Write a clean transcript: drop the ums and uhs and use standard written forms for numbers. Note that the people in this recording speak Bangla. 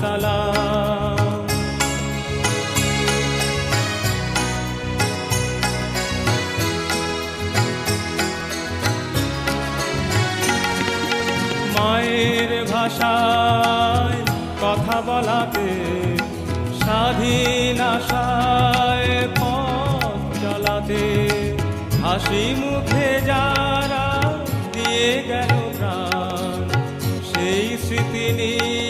সালাম। মায়ের ভাষায় কথা বলাতে স্বাধীন আশায় পথ চলাতে হাসি মুখে যারা দিয়ে গেল প্রাণ সেই স্মৃতি নিয়ে